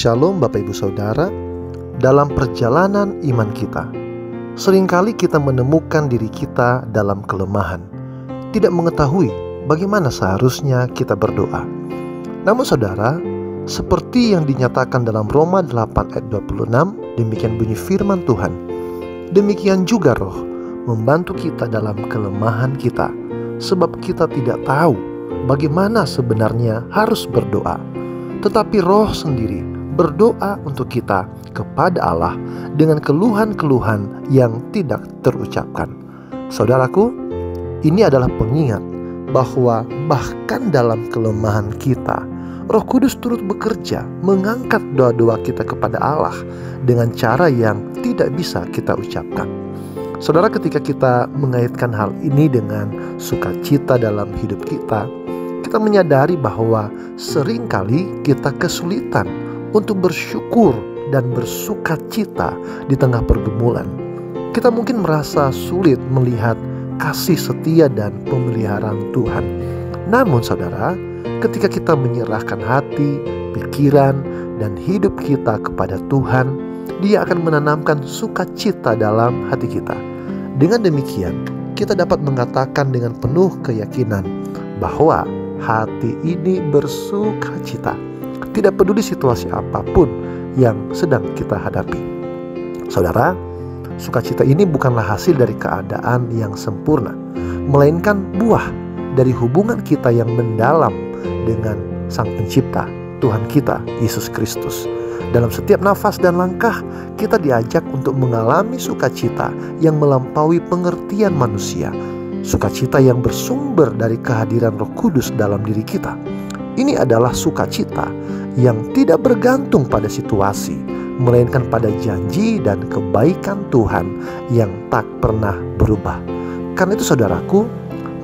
Shalom Bapak Ibu Saudara. Dalam perjalanan iman kita, seringkali kita menemukan diri kita dalam kelemahan, tidak mengetahui bagaimana seharusnya kita berdoa. Namun saudara, seperti yang dinyatakan dalam Roma 8 ayat 26, demikian bunyi firman Tuhan, demikian juga Roh membantu kita dalam kelemahan kita, sebab kita tidak tahu bagaimana sebenarnya harus berdoa. Tetapi Roh sendiri berdoa untuk kita kepada Allah dengan keluhan-keluhan yang tidak terucapkan. Saudaraku, ini adalah pengingat bahwa bahkan dalam kelemahan kita, Roh Kudus turut bekerja mengangkat doa-doa kita kepada Allah dengan cara yang tidak bisa kita ucapkan. Saudara, ketika kita mengaitkan hal ini dengan sukacita dalam hidup kita, kita menyadari bahwa seringkali kita kesulitan untuk bersyukur dan bersukacita di tengah pergumulan. Kita mungkin merasa sulit melihat kasih setia dan pemeliharaan Tuhan. Namun saudara, ketika kita menyerahkan hati, pikiran, dan hidup kita kepada Tuhan, Dia akan menanamkan sukacita dalam hati kita. Dengan demikian, kita dapat mengatakan dengan penuh keyakinan bahwa hati ini bersukacita, tidak peduli situasi apapun yang sedang kita hadapi. Saudara, sukacita ini bukanlah hasil dari keadaan yang sempurna, melainkan buah dari hubungan kita yang mendalam dengan Sang Pencipta, Tuhan kita, Yesus Kristus. Dalam setiap nafas dan langkah, kita diajak untuk mengalami sukacita yang melampaui pengertian manusia. Sukacita yang bersumber dari kehadiran Roh Kudus dalam diri kita. Ini adalah sukacita yang tidak bergantung pada situasi, melainkan pada janji dan kebaikan Tuhan yang tak pernah berubah. Karena itu saudaraku,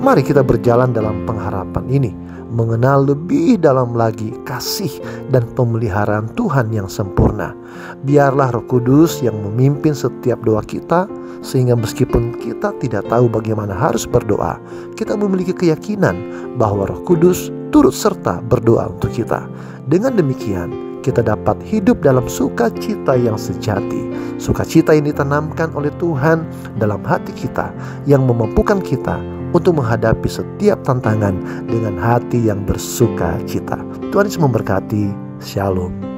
mari kita berjalan dalam pengharapan ini, mengenal lebih dalam lagi kasih dan pemeliharaan Tuhan yang sempurna. Biarlah Roh Kudus yang memimpin setiap doa kita, sehingga meskipun kita tidak tahu bagaimana harus berdoa, kita memiliki keyakinan bahwa Roh Kudus turut serta berdoa untuk kita. Dengan demikian, kita dapat hidup dalam sukacita yang sejati. Sukacita yang ditanamkan oleh Tuhan dalam hati kita, yang memampukan kita untuk menghadapi setiap tantangan dengan hati yang bersukacita. Tuhan Yesus memberkati. Shalom.